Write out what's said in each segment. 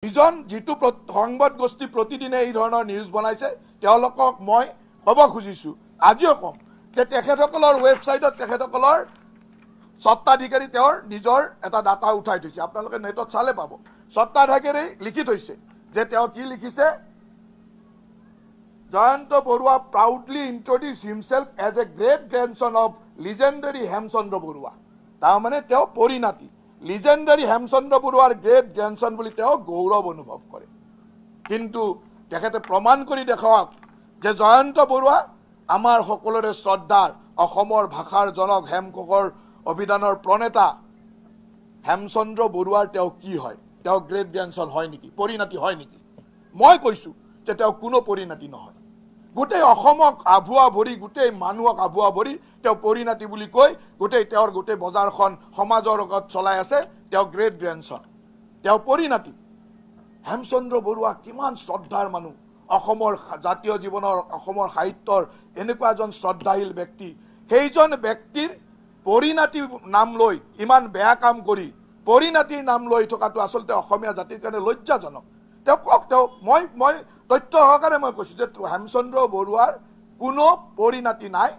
ইজন যেটো সংবাদ গোষ্ঠী প্ৰতিদিনে এই ধৰণৰ নিউজ বনাইছে তেওঁলোকক মই ক'ব খুজিছো আজিও কম যে তেখেতসকলৰ ৱেবছাইটত তেখেতসকলৰ সত্তাধিকাৰী তেওঁৰ নিজৰ এটা ডাটা উঠাই থৈছে আপোনালোকে নেটত চালে পাব সত্তাধিকাৰী লিখি থৈছে যে তেওঁ কি লিখিছে Jayanta Barua proudly introduced himself as a great grandson of legendary Hemchandra Barua তাৰ মানে তেওঁ পৰিণাতি legendary হেমচন্দ্ৰ বৰুৱাৰ গ্ৰেট গ্ৰেণ্ডসন বুলি তেওঁ গৌৰৱ অনুভৱ কৰে কিন্তু তেখেতে প্ৰমাণ কৰি দেখাওক যে জয়ন্ত বৰুৱা আমাৰ সকলোৰে শ্ৰদ্ধাৰ অসমৰ ভাষাৰ জনক হেমককৰ অভিধানৰ প্ৰণেতা হেমচন্দ্ৰ বৰুৱাৰ তেওঁ কি হয় তেওঁ গ্ৰেট গ্ৰেণ্ডসন হয় নেকি পৰিণাতি হয় নেকি মই কৈছো যে তেওঁ কোনো পৰিণাতি নহয় গোটেই অসমক আভুৱা ভৰি গোটেই মানুহক আভুৱা ভৰি তেওঁ পৰিণাতি বুলি কৈ গোটেই তেওঁৰ গোটেই বজাৰখন সমাজৰ লগত চলাই আছে তেওঁ গ্ৰেট গ্ৰেণ্ডসন তেওঁ পৰিণাতি হেমচন্দ্ৰ বৰুৱা কিমান শ্ৰদ্ধাৰ মানুহ অসমৰ জাতীয় জীৱনৰ অসমৰ সাহিত্যৰ এনেকুৱা এজন শ্ৰদ্ধাশীল ব্যক্তি সেইজন ব্যক্তিৰ পৰিণাতি নাম লৈ ইমান বেয়া কাম কৰি পৰিণাতিৰ নাম লৈ থকাটো আসলতে অসমীয়া জাতিৰ কাৰণে লজ্জাজনক তেওঁ কক তেওঁ মই তথ্য সহকাৰে মই কৈছো যে হেমচন্দ্ৰ বৰুৱাৰ কোনো পৰিণাতি নাই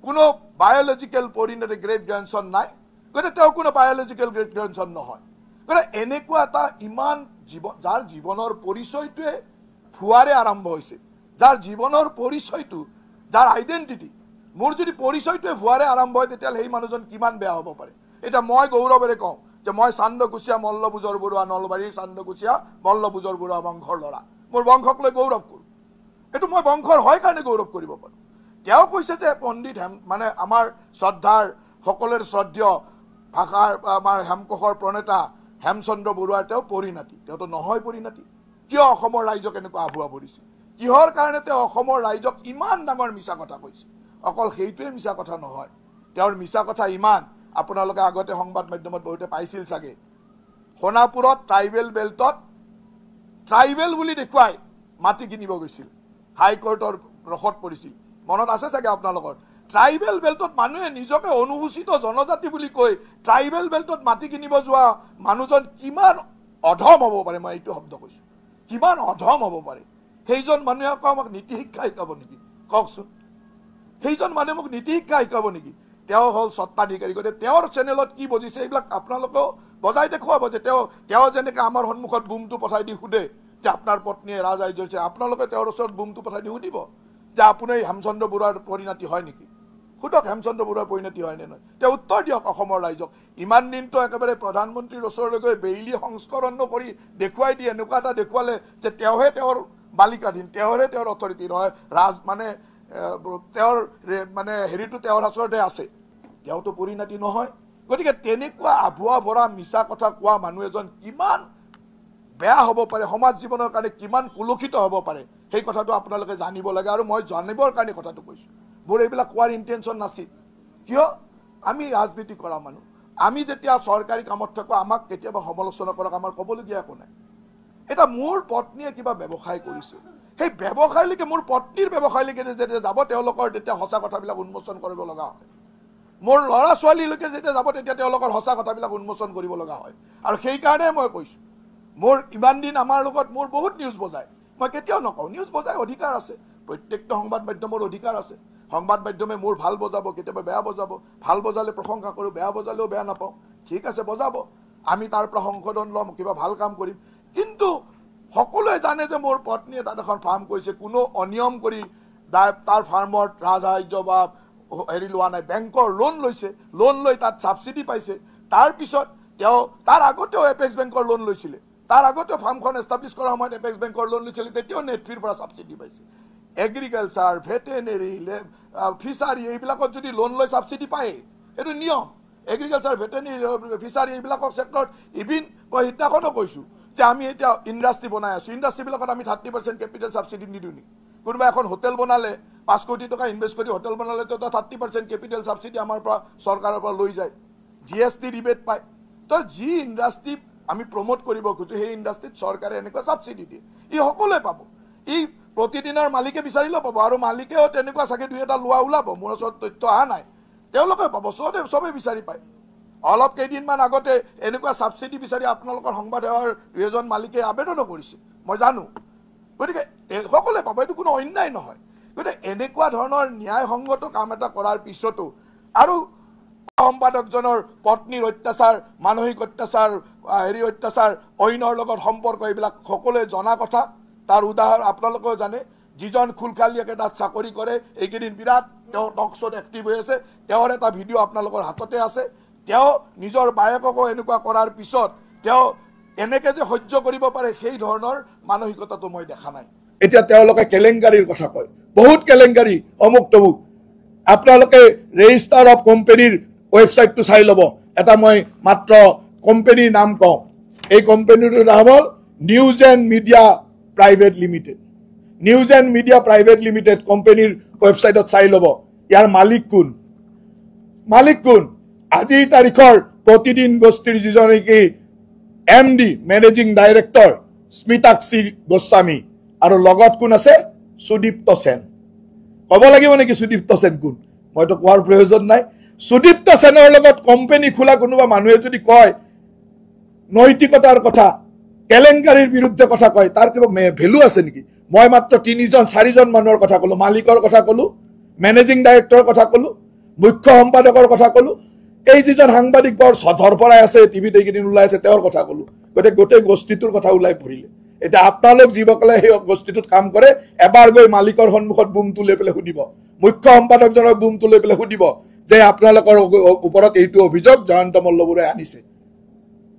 কোনো বায়োলজিক্যাল পৰিণাতি গ্ৰেট গ্ৰেণ্ডসন নাই গতে তেওঁ কোনো বায়োলজিক্যাল গ্ৰেট গ্ৰেণ্ডসন নহয় গতে এনেকুৱা এটা ইমান যাৰ জীৱনৰ পৰিচয়টোৱে ফুৱাৰে আৰম্ভ হৈছে যাৰ জীৱনৰ পৰিচয়টো যাৰ আইডেন্টিটি মোৰ যদি পৰিচয়টোৱে ফুৱাৰে আৰম্ভ হয় তেতিয়াহ'লে সেই মানুহজন কিমান বেয়া হ'ব পাৰে এটা মই গৌৰৱেৰে কওঁ যে মই চান্দকুছিয়া মল্লভোজৰ বৰুৱা নলবাৰীৰ চান্দকুছিয়া মল্লভোজৰ বৰুৱা বংশৰ ল'ৰা মোৰ বংশক লৈ গৌৰৱ কৰোঁ এইটো মই বংশৰ হয় কাৰণে গৌৰৱ কৰিব পাৰোঁ তেওঁ কৈছে যে পণ্ডিত মানে আমাৰ শ্ৰদ্ধাৰ সকলোৰে শ্ৰদ্ধেয় ভাষাৰ আমাৰ হেমকোষৰ প্ৰণেতা হেমচন্দ্ৰ বৰুৱাৰ তেওঁ পৰিণাতি তেওঁতো নহয় পৰিণাতি কিয় অসমৰ ৰাইজক এনেকুৱা আভুৱা ভৰিছে কিহৰ কাৰণে তেওঁ অসমৰ ৰাইজক ইমান ডাঙৰ মিছা কথা কৈছে অকল সেইটোৱে মিছা কথা নহয় তেওঁৰ মিছা কথা ইমান আপোনালোকে আগতে সংবাদ মাধ্যমত বহুতে পাইছিল চাগে সোণাপুৰত ট্ৰাইবেল বেল্টত ট্ৰাইবেল বুলি দেখুৱাই মাটি কিনিব গৈছিল হাইকোৰ্টৰ ৰখত পৰিছিল মনত আছে চাগে আপোনালোকৰ ট্ৰাইবেল বেল্টত মানুহে নিজকে অনুসূচিত জনজাতি বুলি কৈ ট্ৰাইবেল বেল্টত মাটি কিনিব যোৱা মানুহজন কিমান অধম হ'ব পাৰে মই এইটো শব্দ কৈছো কিমান অধম হ'ব পাৰে সেইজন মানুহে আমাক নীতি শিক্ষা শিকাব নেকি কওকচোন সেইজন মানুহে মোক নীতি শিক্ষা শিকাব নেকি তেওঁ হল সত্তাধিকাৰী গতে তেওঁৰ চেনেলত কি বুজিছে এইবিলাক আপোনালোকেও বজাই দেখুৱাব যে তেওঁ যেনেকৈ আমাৰ সন্মুখত বুমটো পঠাই দি সুধে যে আপোনাৰ পত্নীয়ে ৰাজআই জ্বলছে আপোনালোকে তেওঁৰ ওচৰত বুমটো পঠাই দি সুধিব যে আপুনি হেমচন্দ্ৰ বৰুৱাৰ পৰিণাতি হয় নেকি সুধক হেমচন্দ্ৰ বৰুৱাৰ পৰিণাতি হয় নে নহয় তেওঁ উত্তৰ দিয়ক অসমৰ ৰাইজক ইমান দিনটো একেবাৰে প্ৰধানমন্ত্ৰীৰ ওচৰলৈ গৈ বেইলি সংস্কৰণ কৰি দেখুৱাই দিয়ে এনেকুৱা এটা দেখুৱালে যে তেওঁহে তেওঁৰ বালিকাধীন তেওঁহে তেওঁৰ অথৰিটি নহয় ৰাজ মানে তেওঁৰ মানে হেৰিটো তেওঁৰ ওচৰতে আছে তেওঁতো পৰিণাতি নহয় গতিকে তেনেকুৱা আভুৱা ভৰা মিছা কথা কোৱা মানুহ এজন কিমান বেয়া হ'ব পাৰে সমাজ জীৱনৰ কাৰণে কিমান কুলুষিত হ'ব পাৰে সেই কথাটো আপোনালোকে জানিব লাগে আৰু মই জানিবৰ কাৰণে কথাটো কৈছো মোৰ এইবিলাক কোৱাৰ ইন্টেনশন নাছিল কিয় আমি ৰাজনীতি কৰা মানুহ আমি যেতিয়া চৰকাৰী কামত থাকো আমাক কেতিয়াবা সমালোচনা কৰক আমাৰ ক'বলগীয়া একো নাই এটা মোৰ পত্নীয়ে কিবা ব্যৱসায় কৰিছে সেই ব্যৱসায়লৈকে মোৰ পত্নীৰ ব্যৱসায়লৈকে যেতিয়া যাব তেওঁলোকৰ তেতিয়া সঁচা কথাবিলাক উন্মোচন কৰিব লগা হয় মোৰ ল'ৰা ছোৱালীলৈকে যেতিয়া যাব তেতিয়া তেওঁলোকৰ সঁচা কথাবিলাক উন্মোচন কৰিব লগা হয় আৰু সেই কাৰণে মই কৈছো মোৰ ইমান দিন আমাৰ লগত মোৰ বহুত নিউজ বজায় মই কেতিয়াও নকওঁ নিউজ বজায় অধিকাৰ আছে প্ৰত্যেকটা সংবাদ মাধ্যমৰ অধিকাৰ আছে সংবাদ মাধ্যমে মোৰ ভাল বজাব কেতিয়াবা বেয়া বজাব ভাল বজালে প্ৰশংসা কৰোঁ বেয়া বজালেও বেয়া নাপাওঁ ঠিক আছে বজাব আমি তাৰ পৰা সংশোধন ল'ম কিবা ভাল কাম কৰিম কিন্তু সকলোৱে জানে যে মোৰ পত্নীয়ে তাত এখন ফাৰ্ম কৰিছে কোনো অনিয়ম কৰি তাৰ ফাৰ্মত ৰাজসাহায্য বা হেৰি লোৱা নাই বেংকৰ লোন লৈছে লোন লৈ তাত সাবসিডি পাইছে তাৰ পিছত তেওঁ তাৰ আগতেও এপেক্স বেংকৰ লোন লৈছিলে তাৰ আগতেও ফাৰ্মখন এষ্টাব্লিছ কৰাৰ সময়ত এপেক্স বেংকৰ লোন লৈছিলে তেতিয়াও নেটফিৰ পৰা সাবসিডি পাইছে এগ্ৰিকালচাৰ ভেটেনেৰি ফিচাৰী এইবিলাকত যদি লোন লৈ সাবসিডি পায় এইটো নিয়ম এগ্ৰিকালচাৰ ভেটেনেৰি ফিচাৰী এইবিলাকৰ চেক্টৰত ইভিন মই সিদিনাখনো কৈছো যে আমি এতিয়া ইণ্ডাষ্ট্ৰি বনাই আছো ইণ্ডাষ্ট্ৰিবিলাকত আমি 30% কেপিটেল সাবসিডি নিদিওঁ নেকি কোনোবা এখন হোটেল বনালে 5 কোটি টকা ইনভেষ্ট কৰি হোটেল বনালে তো 30% কেপিটেল সাবসিডি আমাৰ পৰা চৰকাৰৰ পৰা লৈ যায় জিএসটি ৰিবেট পায় তো যি ইণ্ডাষ্ট্ৰি আমি প্ৰমোট কৰিব খুজো সেই ইণ্ডাষ্ট্ৰিত চৰকাৰে এনেকুৱা সাবসিডি দিয়ে ই সকলোৱে পাব ই প্ৰতিদিনৰ মালিকে বিচাৰিলেও পাব আৰু মালিকেও তেনেকুৱা চাগে দুই এটা লোৱা ওলাব মোৰ ওচৰত তথ্য অহা নাই তেওঁলোকে পাব চবে বিচাৰি পায় অলপ কেইদিনমান আগতে এনেকুৱা সাবসিডি বিচাৰি আপোনালোকৰ সংবাদ সেৱাৰ দুজন মালিকে আবেদনো কৰিছে মই জানো গতিকে সকলে পাব এইটো কোনো অন্যায় নহয় গতিকে এনেকুৱা ধৰণৰ ন্যায়সংগত কাম এটা কৰাৰ পিছতো আৰু সম্পাদকজনৰ পত্নীৰ অত্যাচাৰ মানসিক অত্যাচাৰ অত্যাচাৰ অইনৰ লগত সম্পৰ্ক এইবিলাক সকলোৱে জনা কথা তাৰ উদাহৰণ আপোনালোকেও জানে যিজন খুলখালিয়াকে তাত চাকৰি কৰে এইকেইদিন বিৰাট তেওঁ টক শ্ব'ত এক্টিভ হৈ আছে তেওঁৰ এটা ভিডিঅ' আপোনালোকৰ হাততে আছে তেওঁ নিজৰ বায়েককো এনেকুৱা কৰাৰ পিছত তেওঁ এনেকে যে সহ্য কৰিব পাৰে সেই ধৰণৰ মানসিকতাটো মই দেখা নাই এতিয়া তেওঁলোকে কেলেংকাৰীৰ কথা কয় বহুত কেলেংকাৰী অমুক তমুক আপোনালোকে ৰেজিষ্টাৰ অফ কোম্পানীৰ ৱেবছাইটটো চাই ল'ব এটা মই মাত্ৰ কোম্পানীৰ নাম কওঁ এই কোম্পানীটোৰ নাম হ'ল news and media private limited news and media private limited কোম্পানীৰ ৱেবছাইটত চাই ল'ব ইয়াৰ মালিক কোন আজিৰ তাৰিখৰ প্ৰতিদিন গোষ্ঠীৰ যিজন নেকি MD managing director Smitakshi Goswami আৰু লগত কোন আছে সুদীপ্ত সেন ক'ব লাগিব নেকি সুদীপ্ত সেন কোন মইতো কোৱাৰ প্ৰয়োজন নাই সুদীপ্ত সেনৰ লগত কোম্পানী খোলা কোনোবা মানুহে যদি কয় নৈতিকতাৰ কথা কেলেংকাৰীৰ বিৰুদ্ধে কথা কয় তাৰ কিবা ভ্যালু আছে নেকি মই মাত্ৰ 3-4জন মানুহৰ কথা ক'লো মালিকৰ কথা ক'লো মেনেজিং ডাইৰেক্টৰৰ কথা ক'লো মুখ্য সম্পাদকৰ কথা ক'লো এই যিজন সাংবাদিক বৰ ধৰপৰাই আছে টিভিতে এইকেইদিন ওলাই আছে তেওঁৰ কথা ক'লো গোটেই গোষ্ঠীটোৰ কথা ওলাই পৰিলে এটা আপোনালোক জীৱকলে সেই গোষ্ঠীটোত কাম কৰে এবাৰ গৈ মালিকৰ সন্মুখত বুম তুলি পেলাই সুধিব মুখ্য সম্পাদকজনক বুম তুলি পেলাই সুধিব যে আপোনালোকৰ ওপৰত এইটো অভিযোগ জয়ন্ত মল্লবুৰে আনিছে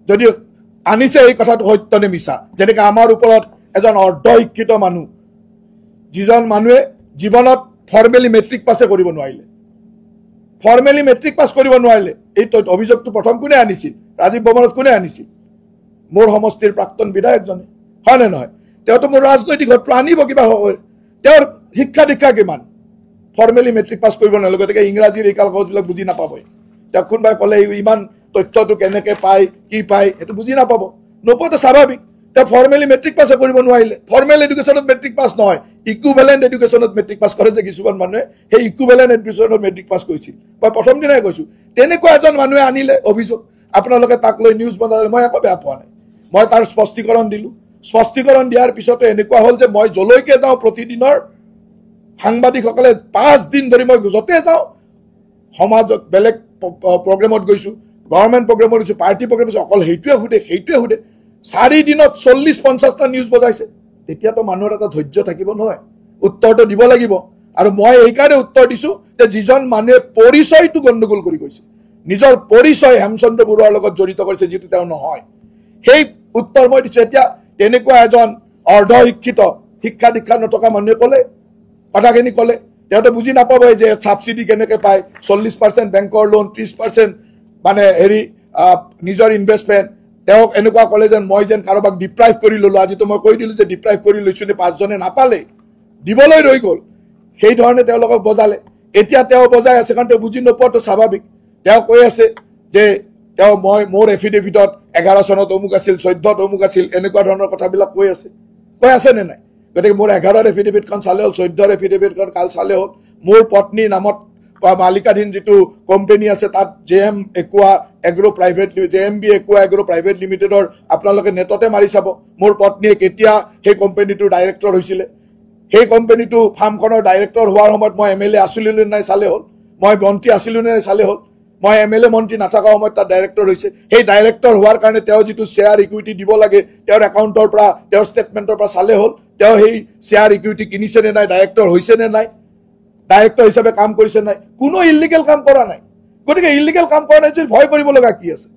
যদি আনিছে এই কথাটো সত্য নে মিছা যেনেকৈ আমাৰ ওপৰত এজন অৰ্ধ শিক্ষিত মানুহ যিজন মানুহে জীৱনত ফৰ্মেলি মেট্ৰিক পাছে কৰিব নোৱাৰিলে ফৰ্মেলি মেট্ৰিক পাছ কৰিব নোৱাৰিলে এই অভিযোগটো প্ৰথম কোনে আনিছিল ৰাজীৱ ভৱনত কোনে আনিছিল মোৰ সমষ্টিৰ প্ৰাক্তন বিধায়কজনে হয় নে নহয় তেওঁতো মোৰ ৰাজনৈতিক শত্ৰু আনিব কিবা হয় তেওঁৰ শিক্ষা দীক্ষা কিমান ফৰ্মেলি মেট্ৰিক পাছ কৰিব নোৱাৰিলে গতিকে ইংৰাজীৰ এই কাগজবিলাক বুজি নাপাবই তেওঁ কোনোবাই ক'লে ইমান তথ্যটো কেনেকৈ পায় কি পায় সেইটো বুজি নাপাব নপোৱাটো স্বাভাৱিক তেওঁ ফৰ্মেলি মেট্ৰিক পাছে কৰিব নোৱাৰিলে ফৰ্মেল এডুকেশ্যনত মেট্ৰিক পাছ নহয় ইকুইভেলেণ্ট এডুকেশ্যনত মেট্ৰিক পাছ কৰে যে কিছুমান মানুহে সেই ইকুইভেলেণ্ট এডুকেশ্যনত মেট্ৰিক পাছ কৰিছিল মই প্ৰথম দিনাই কৈছোঁ তেনেকুৱা এজন মানুহে আনিলে অভিযোগ আপোনালোকে তাক লৈ নিউজ বনালে মই একো বেয়া পোৱা নাই মই তাৰ স্পষ্টীকৰণ দিলোঁ স্পষ্টীকৰণ দিয়াৰ পিছতে এনেকুৱা হ'ল যে মই যলৈকে যাওঁ প্ৰতিদিনৰ সাংবাদিকসকলে 5 দিন ধৰি মই য'তে যাওঁ সমাজক বেলেগ প্ৰগ্ৰেমত গৈছোঁ গভৰ্ণমেণ্ট প্ৰগ্ৰেমত গৈছোঁ পাৰ্টি প্ৰগ্ৰেম গৈছোঁ অকল সেইটোৱে সোধে 4 দিনত 40-50টা নিউজ বজাইছে তেতিয়াতো মানুহৰ এটা ধৈৰ্য থাকিব নহয় উত্তৰটো দিব লাগিব আৰু মই এইকাৰণে উত্তৰ দিছোঁ যে যিজন মানুহে পৰিচয়টো গণ্ডগোল কৰি গৈছে নিজৰ পৰিচয় হেমচন্দ্ৰ বৰুৱাৰ লগত জড়িত কৰিছে যিটো তেওঁ নহয় সেই উত্তৰ মই দিছোঁ এতিয়া তেনেকুৱা এজন অৰ্ধ শিক্ষিত শিক্ষা দীক্ষা নথকা মানুহে ক'লে কথাখিনি ক'লে তেওঁতো বুজি নাপাবই যে সাবচিডি কেনেকৈ পায় 40% বেংকৰ লোন 30% মানে নিজৰ ইনভেষ্টমেণ্ট তেওঁক এনেকুৱা ক'লে যেন মই যেন কাৰোবাক ডিপ্ৰাইভ কৰি ল'লোঁ আজিতো মই কৈ দিলোঁ যে ডিপ্ৰাইভ কৰি লৈছোঁ নে 5জনে নাপালে দিবলৈ ৰৈ গ'ল সেই ধৰণে তেওঁলোকক বজালে এতিয়া তেওঁ বজাই আছে কাৰণ তেওঁ বুজি নোপোৱাটো স্বাভাৱিক তেওঁ কৈ আছে যে তেওঁ মোৰ এফিডেভিটত 11 চনত অমুক আছিল 14ত অমুক আছিল এনেকুৱা ধৰণৰ কথাবিলাক কৈ আছে নে নাই গতিকে মোৰ 11ৰ এফিডেভিটখন চালে হ'ল 14ৰ এফিডেভিটখন কাল চালে হ'ল মোৰ পত্নীৰ নামত মালিকাধীন যিটো কোম্পানী আছে তাত JM Aqua Agro Private JMB Aqua Agro Private Limitedৰ আপোনালোকে নেটতে মাৰি চাব মোৰ পত্নীয়ে কেতিয়া সেই কোম্পানীটোৰ ডাইৰেক্টৰ হৈছিলে সেই কোম্পানীটো ফাৰ্মখনৰ ডাইৰেক্টৰ হোৱাৰ সময়ত মই MLA আছিলোঁ নে নাই চালে হ'ল মই মন্ত্ৰী আছিলোঁ নে নাই চালে হ'ল মই MLA মন্ত্ৰী নাথাকা সময়ত তাত ডাইৰেক্টৰ হৈছে সেই ডাইৰেক্টৰ হোৱাৰ কাৰণে তেওঁ যিটো শ্বেয়াৰ ইকুইটি দিব লাগে তেওঁৰ একাউণ্টৰ পৰা তেওঁৰ ষ্টেটমেণ্টৰ পৰা চালে হ'ল তেওঁ সেই শ্বেয়াৰ ইকুইটি কিনিছে নে নাই ডাইৰেক্টৰ হৈছে নে নাই ডাইৰেক্টৰ হিচাপে কাম কৰিছে নাই কোনো ইলিগেল কাম কৰা নাই গতিকে ইলিগেল কাম কৰা নাই যদি ভয় কৰিব লগা কি আছে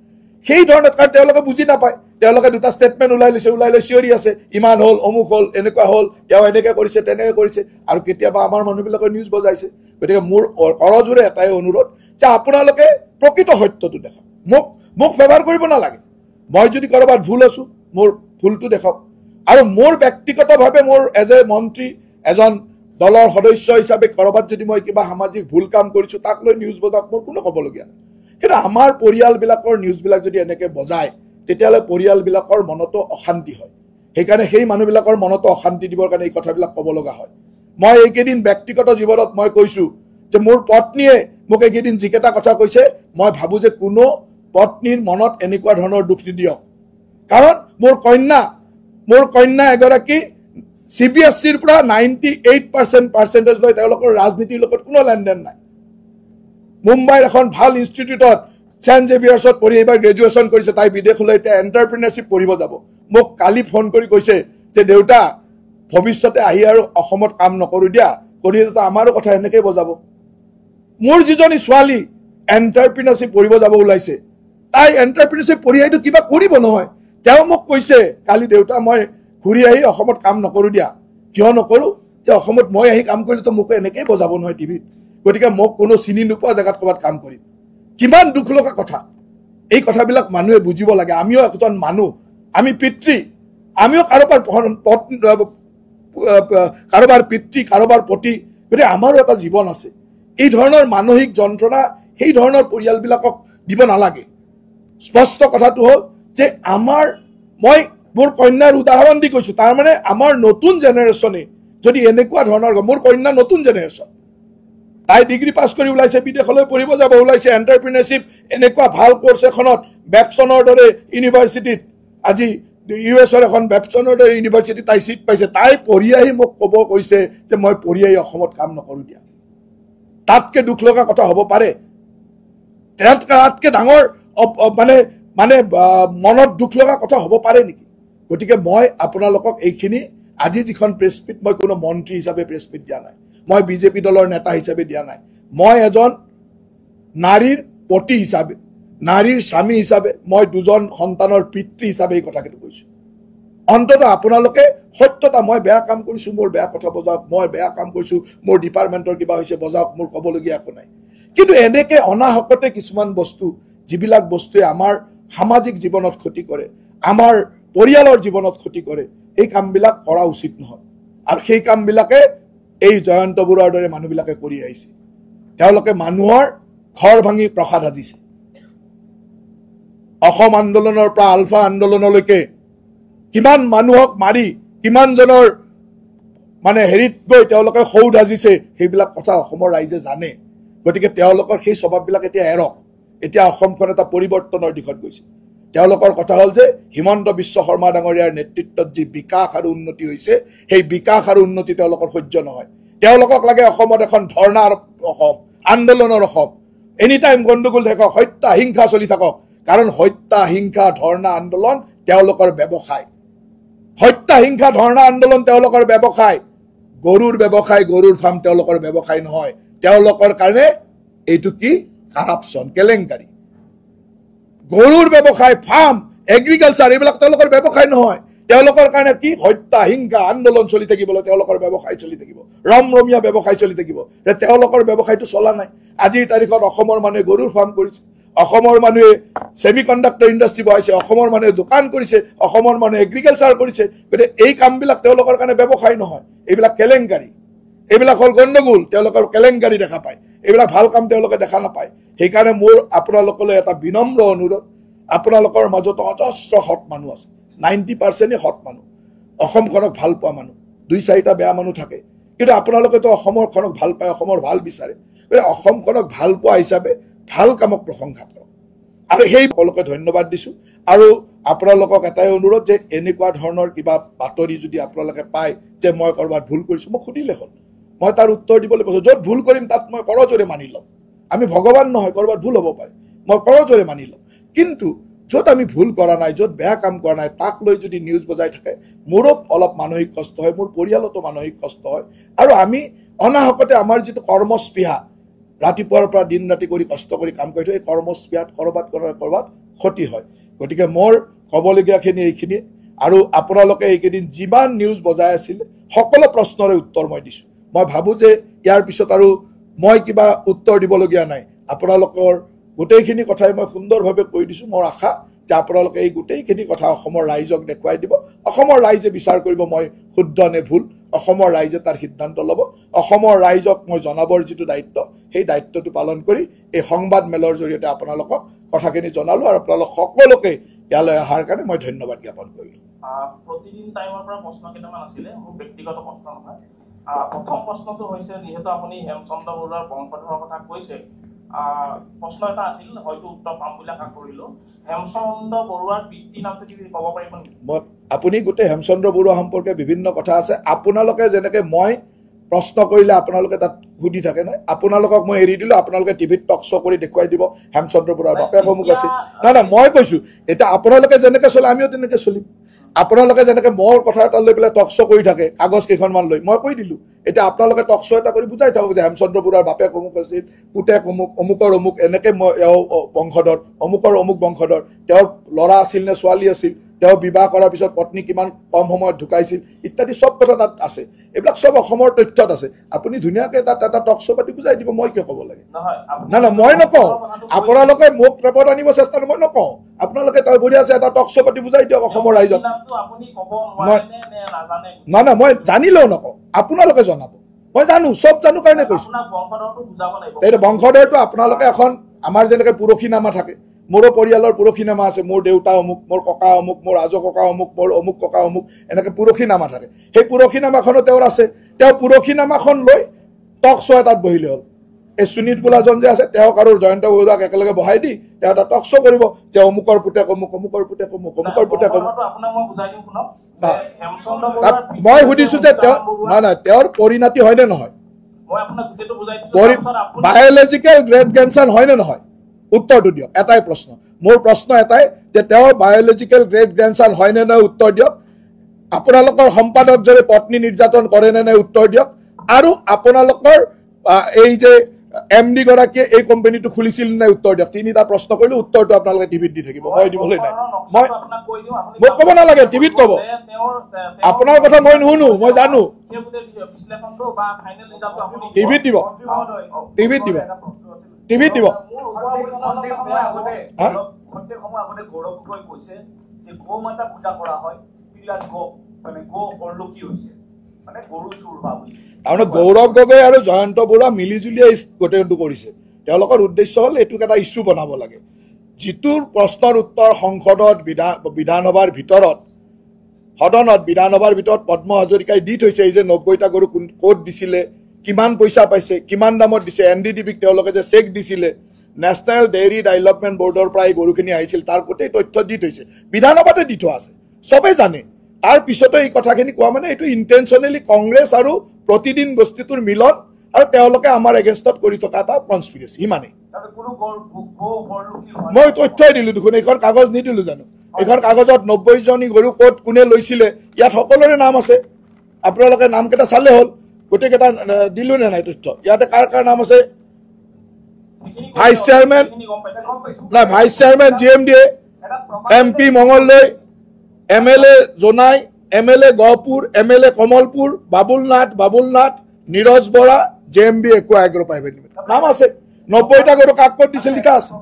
সেই ধৰণত কাৰণ তেওঁলোকে বুজি নাপায় তেওঁলোকে দুটা ষ্টেটমেণ্ট ওলাই লৈ চিঞৰি আছে ইমান হ'ল অমুক হ'ল এনেকুৱা হ'ল তেওঁ এনেকৈ কৰিছে তেনেকৈ কৰিছে আৰু কেতিয়াবা আমাৰ মানুহবিলাকৰ নিউজ বজাইছে গতিকে মোৰ কৰজোৰে এটাই অনুৰোধ যে আপোনালোকে প্ৰকৃত সত্যটো দেখাওক মোক ফেভাৰ কৰিব নালাগে মই যদি কাৰোবাৰ ভুল আছোঁ মোৰ ভুলটো দেখাওক আৰু মোৰ ব্যক্তিগতভাৱে মোৰ এজ এ মন্ত্ৰী এজন দলৰ সদস্য হিচাপে কৰবাত যদি মই কিবা সামাজিক ভুল কাম কৰিছোঁ তাক লৈ নিউজ বজাওক মোৰ কোনো ক'বলগীয়া নাই কিন্তু আমাৰ পৰিয়ালবিলাকৰ নিউজবিলাক যদি এনেকৈ বজায় তেতিয়াহ'লে পৰিয়ালবিলাকৰ মনতো অশান্তি হয় সেইকাৰণে সেই মানুহবিলাকৰ মনতো অশান্তি দিবৰ কাৰণে এই কথাবিলাক ক'ব লগা হয় মই এইকেইদিন ব্যক্তিগত জীৱনত মই কৈছোঁ যে মোৰ পত্নীয়ে মোক এইকেইদিন যিকেইটা কথা কৈছে মই ভাবোঁ যে কোনো পত্নীৰ মনত এনেকুৱা ধৰণৰ দুখ নিদিয়ক কাৰণ মোৰ কন্যা এগৰাকী CBSEৰ পৰা 98% পাৰ্চেন্টেজ লৈ তেওঁলোকৰ ৰাজনীতিৰ লগত কোনো লেনদেন নাই মুম্বাইৰ এখন ভাল ইনষ্টিটিউটত সেন্ট জেভিয়াৰ্ছত পঢ়ি এবাৰ গ্ৰেজুৱেশ্যন কৰিছে তাই বিদেশলৈ এতিয়া এণ্টাৰপ্ৰিনাৰশ্বিপ পঢ়িব যাব মোক কালি ফোন কৰি কৈছে যে দেউতা ভৱিষ্যতে আহি আৰু অসমত কাম নকৰো দিয়া কৰিলেতো আমাৰো কথা এনেকৈ বজাব মোৰ যিজনী ছোৱালী এণ্টাৰপ্ৰিনাৰশ্বিপ পঢ়িব যাব ওলাইছে তাই এণ্টাৰপ্ৰিনাৰশ্বিপ পঢ়ি আহিটো কিবা কৰিব নহয় তেওঁ মোক কৈছে কালি দেউতা মই ঘূৰি আহি অসমত কাম নকৰো দিয়া কিয় নকৰো যে অসমত মই আহি কাম কৰিলেতো মোক এনেকৈ বজাব নহয় টিভিত গতিকে মোক কোনো চিনি নোপোৱা জেগাত ক'ৰবাত কাম কৰিম কিমান দুখ লগা কথা এই কথাবিলাক মানুহে বুজিব লাগে আমিও একজন মানুহ আমি পিতৃ আমিও কাৰোবাৰ পিতৃ কাৰোবাৰ পতি গতিকে আমাৰো এটা জীৱন আছে এই ধৰণৰ মানসিক যন্ত্ৰণা সেই ধৰণৰ পৰিয়ালবিলাকক দিব নালাগে স্পষ্ট কথাটো হ'ল যে মই মোৰ কন্যাৰ উদাহৰণ দি কৈছো তাৰমানে আমাৰ নতুন জেনেৰেশ্যনে যদি এনেকুৱা ধৰণৰ মোৰ কন্যা নতুন জেনেৰেশ্যন তাই ডিগ্ৰী পাছ কৰি ওলাইছে বিদেশলৈ পঢ়িব যাব ওলাইছে এণ্টাৰপ্ৰিনাৰশ্বিপ এনেকুৱা ভাল কোৰ্ছ এখনত বেপছনৰ দৰে ইউনিভাৰ্চিটিত আজি US-ৰ এখন বেপছনৰ দৰে ইউনিভাৰ্চিটিত তাই চিট পাইছে তাই পঢ়ি আহি মোক ক'ব কৈছে যে মই পঢ়ি আহি অসমত কাম নকৰো দিয়া তাতকে দুখ লগা কথা হ'ব পাৰে তাতকে ডাঙৰ মানে মনত দুখ লগা কথা হ'ব পাৰে নেকি গতিকে মই আপোনালোকক এইখিনি আজি যিখন প্ৰেছ মিট মই কোনো মন্ত্ৰী হিচাপে প্ৰেছ মিট দিয়া নাই মই বিজেপি দলৰ নেতা হিচাপে দিয়া নাই মই এজন নাৰীৰ পতি হিচাপে নাৰীৰ স্বামী হিচাপে মই দুজন সন্তানৰ পিতৃ হিচাপে এই কথাটো কৈছো অন্তত আপোনালোকে সত্যতা মই বেয়া কাম কৰিছো মোৰ বেয়া কথা বজাওক মই বেয়া কাম কৰিছো মোৰ ডিপাৰ্টমেণ্টৰ কিবা হৈছে বজাওক মোৰ ক'বলগীয়া একো নাই কিন্তু এনেকে অনাহকতে কিছুমান বস্তু যিবিলাক বস্তুৱে আমাৰ সামাজিক জীৱনত ক্ষতি কৰে আমাৰ পৰিয়ালৰ জীৱনত ক্ষতি কৰে এই কামবিলাক কৰা উচিত নহয় আৰু সেই কামবিলাকে এই জয়ন্ত বৰুৱাৰ দৰে মানুহবিলাকে কৰি আহিছে তেওঁলোকে মানুহৰ ঘৰ ভাঙি প্ৰসাদ সাজিছে অসম আন্দোলনৰ পৰা আলফা আন্দোলনলৈকে কিমান মানুহক মাৰি কিমানজনৰ হেৰিত গৈ তেওঁলোকে সৌধ সাজিছে সেইবিলাক কথা অসমৰ ৰাইজে জানে গতিকে তেওঁলোকৰ সেই স্বভাৱবিলাক এতিয়া এৰক এতিয়া অসমখন এটা পৰিৱৰ্তনৰ দিশত গৈছে তেওঁলোকৰ কথা হ'ল যে হিমন্ত বিশ্ব শৰ্মা ডাঙৰীয়াৰ নেতৃত্বত যি বিকাশ আৰু উন্নতি হৈছে সেই বিকাশ আৰু উন্নতি তেওঁলোকৰ সহ্য নহয় তেওঁলোকক লাগে অসমত এখন ধৰ্ণাৰ অসম আন্দোলনৰ অসম এনি টাইম গণ্ডগোল থাকক হত্যা হিংসা চলি থাকক কাৰণ হত্যা হিংসা ধৰ্ণা আন্দোলন তেওঁলোকৰ ব্যৱসায় হত্যা হিংসা ধৰ্ণা আন্দোলন তেওঁলোকৰ ব্যৱসায় গৰুৰ ব্যৱসায় গৰুৰ ফাৰ্ম তেওঁলোকৰ ব্যৱসায় নহয় তেওঁলোকৰ কাৰণে এইটো কি কাৰাপচন কেলেংকাৰী গৰুৰ ব্যৱসায় ফাৰ্ম এগ্ৰিকালচাৰ এইবিলাক তেওঁলোকৰ ব্যৱসায় নহয় তেওঁলোকৰ কাৰণে কি হত্যা হিংসা আন্দোলন চলি থাকিবলৈ তেওঁলোকৰ ব্যৱসায় চলি থাকিব ৰমৰমীয়া ব্যৱসায় চলি থাকিব তেওঁলোকৰ ব্যৱসায়টো চলা নাই আজিৰ তাৰিখত অসমৰ মানুহে গৰুৰ ফাৰ্ম কৰিছে অসমৰ মানুহে সেমিকণ্ডাক্টৰ ইণ্ডাষ্ট্ৰী বহাইছে অসমৰ মানুহে দোকান কৰিছে অসমৰ মানুহে এগ্ৰিকালচাৰ কৰিছে গতিকে এই কামবিলাক তেওঁলোকৰ কাৰণে ব্যৱসায় নহয় এইবিলাক কেলেংকাৰী এইবিলাক হ'ল গণ্ডগোল তেওঁলোকৰ কেলেংকাৰী দেখা পায় এইবিলাক ভাল কাম তেওঁলোকে দেখা নাপায় সেইকাৰণে মোৰ আপোনালোকলৈ এটা বিনম্ৰ অনুৰোধ আপোনালোকৰ মাজত অজস্ৰ সৎ মানুহ আছে 90% সৎ মানুহ অসমখনক ভাল পোৱা মানুহ 2-4টা বেয়া মানুহ থাকে কিন্তু আপোনালোকেতো অসমখনক ভাল পায় অসমৰ ভাল বিচাৰে অসমখনক ভাল পোৱা হিচাপে ভাল কামক প্ৰশংসা কৰক আৰু সেই সকলোকে ধন্যবাদ দিছোঁ আৰু আপোনালোকক এটাই অনুৰোধ যে এনেকুৱা ধৰণৰ কিবা বাতৰি যদি আপোনালোকে পায় যে মই ক'ৰবাত ভুল কৰিছোঁ মোক সুধিলে হ'ল মই তাৰ উত্তৰ দিবলৈ কৈছোঁ য'ত ভুল কৰিম তাত মই কৰজোৰে মানি ল'ম আমি ভগৱান নহয় ক'ৰবাত ভুল হ'ব পাৰে মই কৰজোৰে মানি ল'ম কিন্তু য'ত আমি ভুল কৰা নাই য'ত বেয়া কাম কৰা নাই তাক লৈ যদি নিউজ বজাই থাকে মোৰো অলপ মানসিক কষ্ট হয় মোৰ পৰিয়ালতো মানসিক কষ্ট হয় আৰু আমি অনাহকতে আমাৰ যিটো কৰ্মস্পৃহা ৰাতিপুৱাৰ পৰা দিন ৰাতি কৰি কষ্ট কৰি কাম কৰি এই কৰ্মস্পৃহাত ক'ৰবাত ক্ষতি হয় গতিকে মোৰ ক'বলগীয়াখিনি এইখিনি আৰু আপোনালোকে এইকেইদিন যিমান নিউজ বজাই আছিল সকলো প্ৰশ্নৰে উত্তৰ মই দিছোঁ মই ভাবোঁ যে ইয়াৰ পিছত আৰু মই কিবা উত্তৰ দিবলগীয়া নাই আপোনালোকৰ গোটেইখিনি কথাই মই সুন্দৰভাৱে কৈ দিছোঁ মোৰ আশা যে আপোনালোকে এই গোটেইখিনি কথা অসমৰ ৰাইজক দেখুৱাই দিব অসমৰ ৰাইজে বিচাৰ কৰিব মই শুদ্ধ নে ভুল অসমৰ ৰাইজে তাৰ সিদ্ধান্ত ল'ব অসমৰ ৰাইজক মই জনাবৰ যিটো দায়িত্ব সেই দায়িত্বটো পালন কৰি এই সংবাদ মেলৰ জৰিয়তে আপোনালোকক কথাখিনি জনালোঁ আৰু আপোনালোক সকলোকে ইয়ালৈ অহাৰ কাৰণে মই ধন্যবাদ জ্ঞাপন কৰিলোঁ প্ৰতিদিন টাইমৰ পৰা প্ৰশ্ন কেইটামান আছিলে মোৰ ব্যক্তিগত প্ৰশ্ন নহয় প্ৰথম প্ৰশ্নটো হৈছে যিহেতু আপুনি হেমচন্দ্ৰ বৰুৱাৰ বংশধৰৰ কথা কৈছে প্ৰশ্ন এটা আছিল হয়তো উত্তৰ পাম বুলি আশা কৰিলো হেমচন্দ্ৰ বৰুৱাৰ পিতৃ নামটো কি ক'ব পাৰিব নেকি আপুনি গোটেই হেমচন্দ্ৰ বৰুৱা সম্পৰ্কে বিভিন্ন কথা আছে আপোনালোকে যেনেকে মই প্ৰশ্ন কৰিলে আপোনালোকে তাত সুধি থাকে নহয় আপোনালোকক মই এৰি দিলো আপোনালোকে টিভিত টক শ্ব' কৰি দেখুৱাই দিব হেমচন্দ্ৰ বৰুৱাৰ বাপেক অমুক আছিল নাই মই কৈছো এতিয়া আপোনালোকে যেনেকে চলে আমিও তেনেকে চলিম আপোনালোকে যেনেকে মোৰ কথা এটা লৈ পেলাই টক শ্ব' কৰি থাকে কাগজ কেইখনমান লৈ মই কৈ দিলো এতিয়া আপোনালোকে টক শ্ব' এটা কৰি বুজাই থাকক যে হেমচন্দ্ৰ বৰুৱাৰ বাপেক অমুক আছিল পুতেক অমুক অমুকৰ অমুক এনেকে বংশধৰ অমুকৰ অমুক বংশধৰ তেওঁৰ ল'ৰা আছিল নে ছোৱালী আছিল তেওঁ বিবাহ কৰাৰ পিছত পত্নী কিমান কম সময়ত ঢুকাইছিল ইত্যাদি সব কথা তাত আছে এইবিলাক সব অসমৰ তথ্যত আছে আপুনি ধুনীয়াকে তাত এটা টক শ্ব' পাতি বুজাই দিব মই কিয় ক'ব লাগে নাই মই নকওঁ আপোনালোকে মোক পেপৰত আনিব চেষ্টা মই নকওঁ আপোনালোকে তই বঢ়িয়া আছে এটা টক শ্ব' পাতি বুজাই দিয়ক অসমৰ ৰাইজক নাই নাই মই জানিলেও নকওঁ আপোনালোকে জনাব মই জানো সব জানো কাৰণে কৈছো এইটো বংশধৰটো আপোনালোকে এখন আমাৰ যেনেকে পুৰখীনামা থাকে মোৰো পৰিয়ালৰ পুৰখীনামা আছে মোৰ দেউতা অমুক মোৰ ককা অমুক মোৰ আজ ককা অমুক মোৰ অমুক ককা অমুক এনেকে পুৰখীনামা থাকে সেই পুৰখীনামাখনো তেওঁৰ আছে তেওঁ পুৰখীনামাখন লৈ টক শ্ব' এটাত বহিলে হ'ল এই সুনীত বোলাজন যে আছে তেওঁক আৰু জয়ন্ত বৰুৱাক একেলগে বহাই দি তেওঁ এটা টক শ্ব' কৰিব যে অমুকৰ পুতেক অমুক অমুকৰ পুতেক অমুক অমুকৰ পুতেক অমুক মই সুধিছো যে তেওঁ নাই নাই তেওঁৰ পৰিণাতি হয়নে নহয় বায়'লজিকেল গ্ৰেট গ্ৰেণ্ডছন হয়নে নহয় উত্তৰটো দিয়ক এটাই প্ৰশ্ন মোৰ প্ৰশ্ন এটাই যে তেওঁৰ বায়'লজিকেল গ্ৰেট গ্ৰেণ্ডছন হয়নে নহয় উত্তৰ দিয়ক আপোনালোকৰ সম্পাদক যদি পত্নী নিৰ্যাতন কৰে নে নাই উত্তৰ দিয়ক আৰু আপোনালোকৰ এই যে এমডি গৰাকীয়ে এই কোম্পানীটো খুলিছিল নে উত্তৰ দিয়ক তিনিটা প্ৰশ্ন কৰিলো উত্তৰটো আপোনালোকে টিভিত দি থাকিব মই দিবলৈ নাই মই মোক ক'ব নালাগে টিভিত ক'ব আপোনাৰ কথা মই নুশুনো মই জানো টিভিত দিব টিভিত দিব টিভিত দিব তাৰমানে গৌৰৱ গগৈ আৰু জয়ন্ত বৰুৱা মিলিজুলিয়ে গোটেইটো কৰিছে তেওঁলোকৰ উদ্দেশ্য হ'ল এইটোক এটা ইছ্যু বনাব লাগে যিটোৰ প্ৰশ্নৰ উত্তৰ সংসদত বিধানসভাৰ ভিতৰত সদনত বিধানসভাৰ ভিতৰত পদ্ম হাজৰিকাই দি থৈছে এই যে 90টা গৰু ক'ত দিছিলে কিমান পইচা পাইছে কিমান দামত দিছে এনডিটিভিক তেওঁলোকে যে চেক দিছিলে নেশ্যনেল ডেইৰী ডেভেলপমেণ্ট বৰ্ডৰ পৰা এই গৰুখিনি আহিছিল তাৰ গোটেই তথ্য দি থৈছে বিধানসভাতে দি থোৱা আছে চবেই জানে তাৰ পিছতে এই কথাখিনি কোৱা মানে এইটো ইণ্টেনশ্যনেলি কংগ্ৰেছ আৰু প্ৰতিদিন বস্তুটোৰ মিলন আৰু তেওঁলোকে আমাৰ এগেইনষ্টত কৰি থকা এটা কনস্পিৰেচি ইমানেই মই তথ্যই দিলো দেখোন এইখন কাগজ নিদিলো জানো এইখন কাগজত 90জনী গৰু ক'ত কোনে লৈছিলে ইয়াত সকলোৰে নাম আছে আপোনালোকে নামকেইটা চালে হ'ল গোটেইকেইটা দিলো নে নাই তথ্য ইয়াতে কাৰ কাৰ নাম আছে ভাইচ চেয়াৰমেন নাই vice chairman GMDA MP Mangaldoi MLA Jonai MLA Gohpur MLA Kamalpur Babul Nath Niraj Bora JMB eco agro private limited নাম আছে 90টা গৰু কাক ক'ত দিছিল লিখা আছে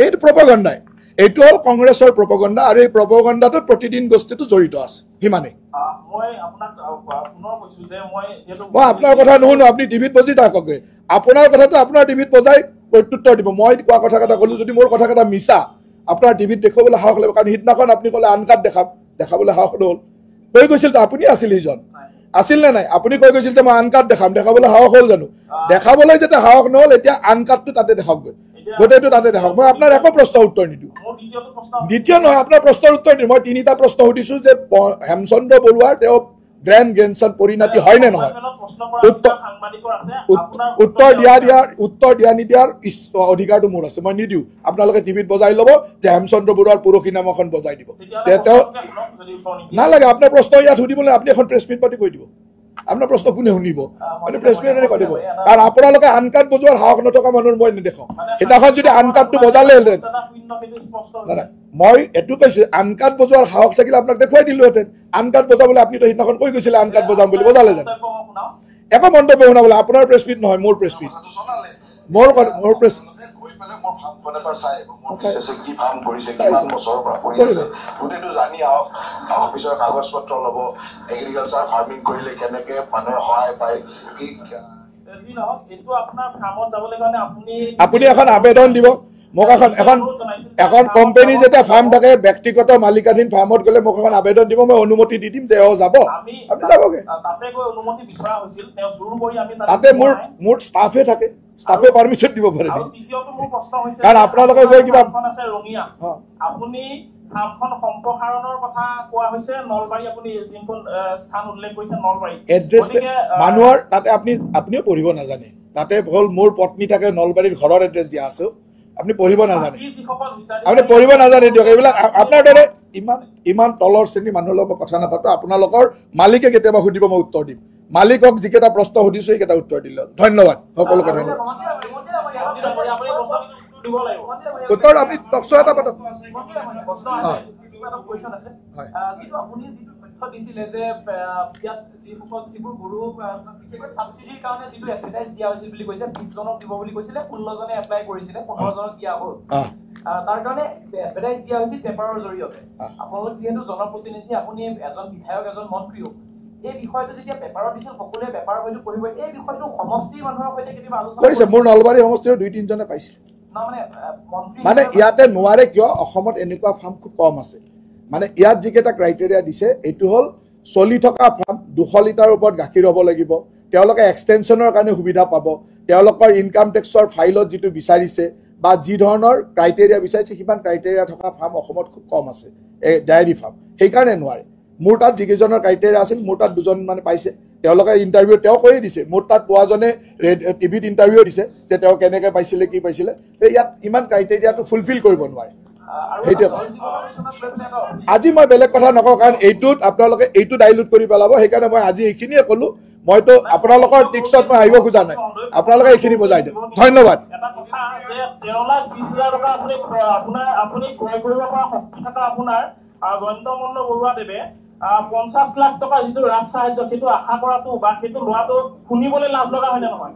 এইটো প্ৰপাগাণ্ডাই এইটো হ'ল কংগ্ৰেছৰ প্ৰপাগাণ্ডা আৰু এই প্ৰপাগাণ্ডাটোত প্ৰতিদিন বস্তুটো জড়িত আছে সিমানেই মই আপোনাৰ কথা নুশুনো আপুনি টিভিত বজি থাককে আপোনাৰ কথাটো আপোনাৰ টিভিত বজাই প্ৰত্যুত্তৰ দিব মই কোৱা কথা এটা ক'লো যদি মোৰ কথা এটা মিছা আপোনাৰ টিভিত দেখুৱাবলৈ সাহস লাগিব কাৰণ সিদিনাখন আপুনি ক'লে আনকাট দেখাবলৈ সাহস নহ'ল কৈ গৈছিল তো আপুনি আছিল সিজন আছিল নে নাই আপুনি কৈ গৈছিল যে মই আনকাট দেখাবলৈ সাহস হ'ল জানো দেখাবলৈ যেতিয়া সাহস নহ'ল এতিয়া আনকাটটো তাতে দেখাওকগৈ গোটেইটো তাতে দেখাওক মই আপোনাৰ একো প্ৰশ্ন উত্তৰ নিদিওঁ দ্বিতীয় নহয় আপোনাৰ প্ৰশ্নৰ উত্তৰ দিম মই তিনিটা প্ৰশ্ন সুধিছো যে হেমচন্দ্ৰ বৰুৱাৰ তেওঁ গ্ৰেণ্ড গ্ৰেণ্ডছন পৰিণতি হয় নে নহয় উত্তৰ দিয়া নিদিয়াৰ অধিকাৰটো মোৰ আছে মই নিদিওঁ আপোনালোকে টিভিত বজাই ল'ব যে হেমচন্দ্ৰ বৰুৱাৰ পুৰখীনামাখন বজাই দিব তেওঁ নালাগে আপোনাৰ প্ৰশ্ন ইয়াত সুধিবলৈ আপুনি এখন প্ৰেছ মিট পাতি কৈ দিব আপোনাৰ প্ৰশ্ন কোনে শুনিব মানে প্ৰেছ মিট কৈ দিব কাৰণ আপোনালোকে আনকাট বজোৱাৰ সাহস নথকা মানুহৰ মই নেদেখাওঁ সেইদিনাখন যদি আনকাটটো বজালেহেঁতেন মই এইটো কৈছো আনকাট বজোৱাৰ সাহস থাকিলে আপোনাক দেখুৱাই দিলোহেঁতেন আনকাট বজাবলৈ আপুনিতো সেইদিনাখন কৈ গৈছিলে আনকাট বজাম বুলি বজালে জানো একো মন্তব্য শুনাবলৈ আপোনাৰ প্ৰেছ মিট নহয় মোৰ প্ৰেছ মিট মোৰ প্ৰেছ আপুনি এখন আবেদন দিব মোক এখন কোম্পানী যেতিয়া ফাৰ্ম থাকে ব্যক্তিগত মালিকাধীন ফাৰ্মত গ'লে মোক এখন আবেদন দিব, মই অনুমতি দি দিম যে যাব, আপুনি যাবগে। তাতে মোৰ ষ্টাফে থাকে, ষ্টাফে পাৰ্মিশ্যন দিব পাৰে। কাৰণ আপোনালোকে গৈ কিবা আপুনি ফাৰ্মখন সম্প্ৰসাৰণৰ কথা কোৱা হৈছে নলবাৰী, আপুনি যিখন স্থান উল্লেখ কৰিছে নলবাৰী এড্ৰেছ মানুহৰ তাতে আপুনিও পঢ়িব নাজানে। তাতে হ'ল মোৰ পত্নী থাকে নলবাৰীৰ ঘৰৰ এড্ৰেছ দিয়া আছে, আপুনি পঢ়িব নাজানে, আপুনি পঢ়িব নাজানে দিয়ক। এইবিলাক আপোনাৰ দৰে ইমান তলৰ শ্ৰেণীৰ মানুহৰ লগত কথা নাপাতো। আপোনালোকৰ মালিকে কেতিয়াবা সুধিব, মই উত্তৰ দিম। মালিকক যিকেইটা প্ৰশ্ন সুধিছো সেইকেইটা উত্তৰ দিলে। ধন্যবাদ সকলোকে, ধন্যবাদ। উত্তৰ আপুনি টকশ্ব' এটা পাতক। দিছিলে যে ইয়াত যিবোৰ গৰু বিশেষকৈ ছাবচিডিৰ কাৰণে যিটো এডভাৰটাইজ দিয়া হৈছিল বুলি কৈছে, 20 জনক দিব বুলি কৈছিলে, 16 জনে এপ্লাই কৰিছিলে, 15 জনক দিয়া হ'ল। তাৰ কাৰণে এডভাৰটাইজ দিয়া হৈছিল পেপাৰৰ জৰিয়তে। আপোনালোক যিহেতু জনপ্ৰতিনিধি, আপুনি এজন বিধায়ক, এজন মন্ত্ৰীও, এই বিষয়টো যেতিয়া পেপাৰত দিছিল সকলোৱে পেপাৰ হয়তো পঢ়িব, এই বিষয়টো সমষ্টিৰ মানুহৰ সৈতে কেতিয়াবা আলোচনা কৰিছে? মোৰ নলবাৰী সমষ্টিৰ 2-3 জনে পাইছিল। মানে ইয়াতে নোৱাৰে কিয়? অসমত এনেকুৱা ফাৰ্ম খুব কম আছে। মানে ইয়াত যিকেইটা ক্ৰাইটেৰিয়া দিছে এইটো হ'ল চলি থকা ফাৰ্ম, 200 লিটাৰৰ ওপৰত গাখীৰ হ'ব লাগিব, তেওঁলোকে এক্সটেনশ্যনৰ কাৰণে সুবিধা পাব, তেওঁলোকৰ ইনকাম টেক্সৰ ফাইলত যিটো বিচাৰিছে বা যি ধৰণৰ ক্ৰাইটেৰিয়া বিচাৰিছে সিমান ক্ৰাইটেৰিয়া থকা ফাৰ্ম অসমত খুব কম আছে, এই ডায়েৰী ফাৰ্ম। সেইকাৰণে নোৱাৰে। মোৰ তাত যিকেইজনৰ ক্ৰাইটেৰিয়া আছিল, মোৰ তাত 2জন মানে পাইছে। তেওঁলোকে ইণ্টাৰভিউ তেওঁ কৰি দিছে। মোৰ তাত পোৱাজনে টিভিত ইণ্টাৰভিউ দিছে যে তেওঁ কেনেকৈ পাইছিলে, কি পাইছিলে। ইয়াত ইমান ক্ৰাইটেৰিয়াটো ফুলফিল কৰিব নোৱাৰে। সেইটোৱে আজি মই বেলেগ কথা নকওঁ, কাৰণ এইটোত আপোনালোকে এইটো ডাইলুট কৰি পেলাব। সেইকাৰণে মই আজি এইখিনিয়ে ক'লো। মইতো আপোনালোকৰ টিক্সত মই আহিব খোজা নাই, আপোনালোকে এইখিনি বুজাই দিয়ক। ধন্যবাদ। আপুনি ক্ৰয় কৰিব পৰা শক্তি থকা আপোনাৰ গণ্যমল্ল বৰুৱাদেৱে 50 লাখ টকা যিটো ৰাজ সাহায্য, সেইটো আশা কৰাটো বা সেইটো লোৱাটো শুনিবলৈ লাজ লগা হয় নে নহয়?